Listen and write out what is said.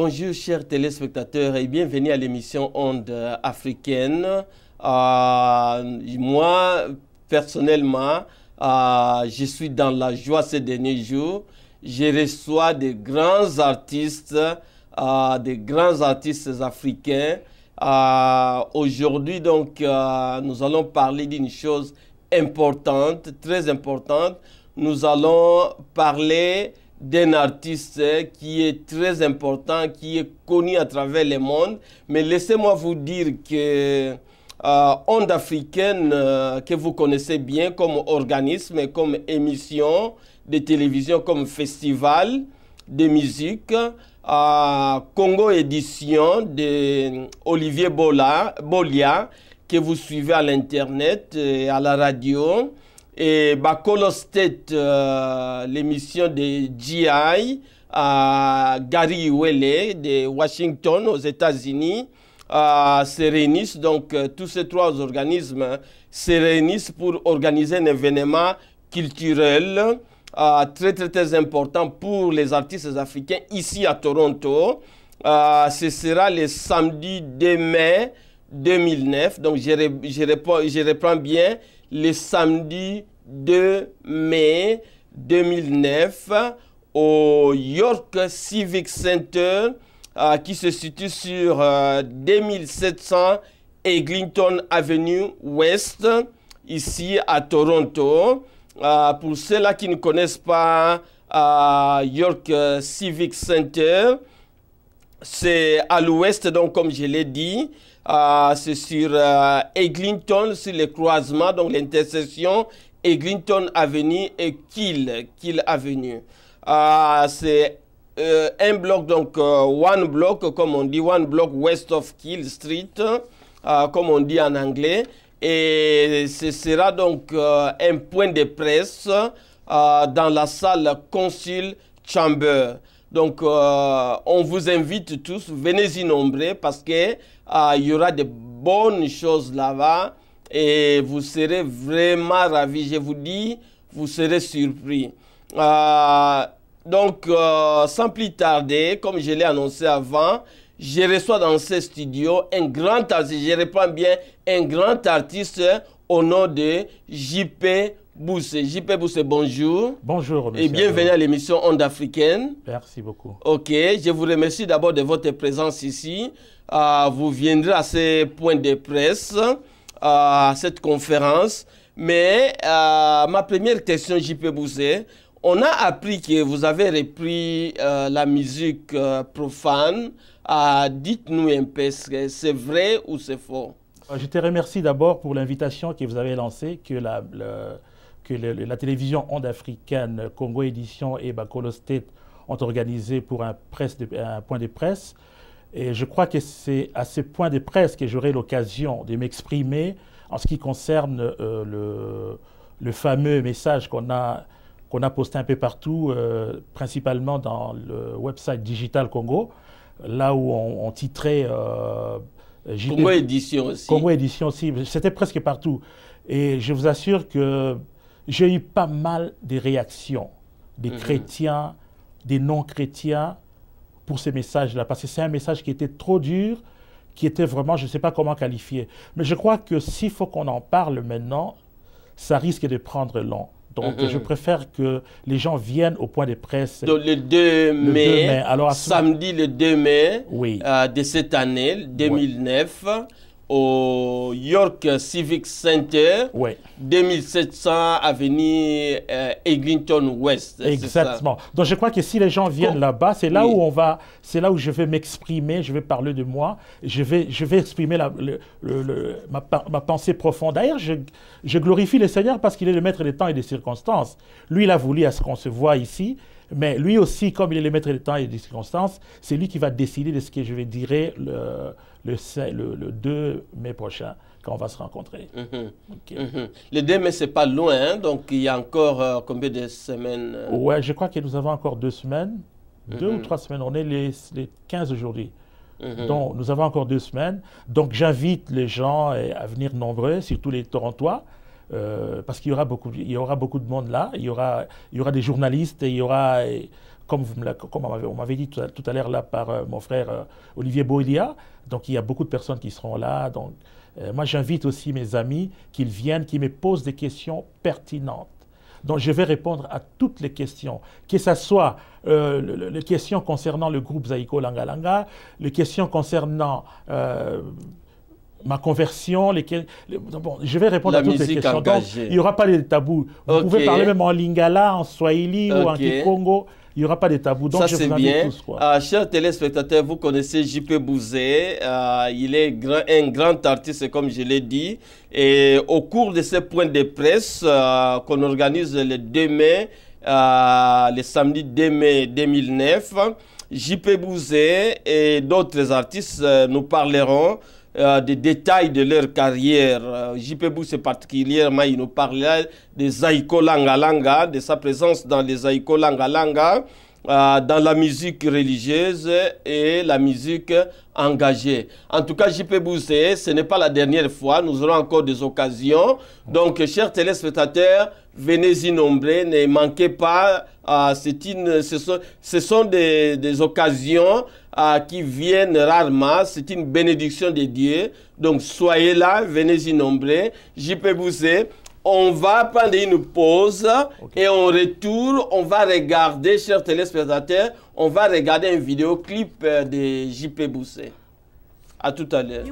Bonjour chers téléspectateurs et bienvenue à l'émission Onde africaine. Moi, personnellement, je suis dans la joie ces derniers jours. Je reçois des grands artistes africains. Aujourd'hui, donc, nous allons parler d'une chose importante, très importante. Nous allons parler d'un artiste qui est très important, qui est connu à travers le monde. Mais laissez-moi vous dire que Onde africaine, que vous connaissez bien comme organisme, comme émission de télévision, comme festival de musique, Congo Édition de Olivier Bolia, que vous suivez à l'internet et à la radio, et Bakolo State, l'émission de GI, Gary Welle de Washington aux États-Unis, se réunissent. Donc tous ces trois organismes se réunissent pour organiser un événement culturel très important pour les artistes africains ici à Toronto. Ce sera le samedi 2 mai 2009. Donc je reprends bien, le samedi 2 mai 2009 au York Civic Center qui se situe sur 2700 Eglinton Avenue West, ici à Toronto. Pour ceux-là qui ne connaissent pas York Civic Center, c'est à l'ouest, donc comme je l'ai dit, c'est sur Eglinton, sur le croisement, donc l'intersection Eglinton Avenue et Keele Avenue. C'est un bloc, donc one block, comme on dit, one block west of Keele Street, comme on dit en anglais. Et ce sera donc un point de presse dans la salle Consul Chamber. Donc, on vous invite tous, venez-y nombreux parce que il y aura de bonnes choses là-bas et vous serez vraiment ravis. Je vous dis, vous serez surpris. Donc, sans plus tarder, comme je l'ai annoncé avant, je reçois dans ce studio un grand artiste, je reprends bien, un grand artiste au nom de JP Boussé. JP Boussé, bonjour. Bonjour, monsieur. Et bienvenue à l'émission Onde africaine. Merci beaucoup. Ok, je vous remercie d'abord de votre présence ici. Vous viendrez à ce point de presse, à cette conférence. Mais ma première question, JP Boussé, on a appris que vous avez repris la musique profane. Dites-nous un peu, c'est vrai ou c'est faux? Je te remercie d'abord pour l'invitation que vous avez lancée, que la télévision Onde africaine, Congo Édition et Bakolo State ont organisé pour un point de presse. Et je crois que c'est à ce point de presse que j'aurai l'occasion de m'exprimer en ce qui concerne le fameux message qu'on a posté un peu partout, principalement dans le website Digital Congo, là où on titrait Congo Édition aussi. Congo Édition aussi, c'était presque partout. Et je vous assure que j'ai eu pas mal de réactions des chrétiens, des non-chrétiens pour ces messages-là, parce que c'est un message qui était trop dur, qui était vraiment, je ne sais pas comment qualifier. Mais je crois que s'il faut qu'on en parle maintenant, ça risque de prendre long. Donc, je préfère que les gens viennent au point de presse. Donc, le 2 mai, alors, samedi le 2 mai oui. De cette année, 2009, oui. Au York Civic Center, oui. 2700 avenue Eglinton West. Exactement. Donc, je crois que si les gens viennent là-bas, c'est là, oui. C'est là où je vais m'exprimer, je vais parler de moi, je vais exprimer ma pensée profonde. D'ailleurs, je glorifie le Seigneur parce qu'il est le maître des temps et des circonstances. Lui, il a voulu à ce qu'on se voit ici, mais lui aussi, comme il est le maître des temps et des circonstances, c'est lui qui va décider de ce que je vais dire le 2 mai prochain, quand on va se rencontrer. Okay. Le 2 mai, c'est pas loin, hein? Donc il y a encore combien de semaines? Ouais, je crois que nous avons encore 2 semaines, 2 ou 3 semaines. On est les 15 aujourd'hui. Donc nous avons encore 2 semaines. Donc j'invite les gens à venir nombreux, surtout les Torontois, parce qu'il y aura beaucoup de monde là. Il y aura des journalistes, et il y aura comme on m'avait dit tout à l'heure là par mon frère Olivier Boilia. Donc il y a beaucoup de personnes qui seront là. Donc moi j'invite aussi mes amis qu'ils viennent, qui me posent des questions pertinentes. Donc je vais répondre à toutes les questions, que ce soit les questions concernant le groupe Zaiko Langa Langa, les questions concernant ma conversion, bon, je vais répondre à toutes les questions. Donc, il n'y aura pas de tabou. Vous pouvez parler même en lingala, en swahili ou en kikongo. Il n'y aura pas de tabou. Donc, ça, je c'est vous invite bien. tous, quoi. Chers téléspectateurs, vous connaissez J.P. Bouzé. Il est un grand artiste, comme je l'ai dit. Et au cours de ces points de presse qu'on organise le 2 mai, le samedi 2 mai 2009, J.P. Bouzé et d'autres artistes nous parleront des détails de leur carrière. J.P. Bouzé particulièrement, il nous parlera des Zaiko Langa Langa, de sa présence dans les Zaiko Langa Langa, dans la musique religieuse et la musique engagée. En tout cas, J.P. Bouzé, ce n'est pas la dernière fois, nous aurons encore des occasions. Donc, chers téléspectateurs, venez-y nombreux, ne manquez pas. Ce sont des occasions qui viennent rarement. C'est une bénédiction de Dieu. Donc, soyez là, venez-y nombreux. J.P. Bouzé, on va prendre une pause et on retourne. On va regarder, chers téléspectateurs, on va regarder un vidéoclip de J.P. Bouzé. À tout à l'heure.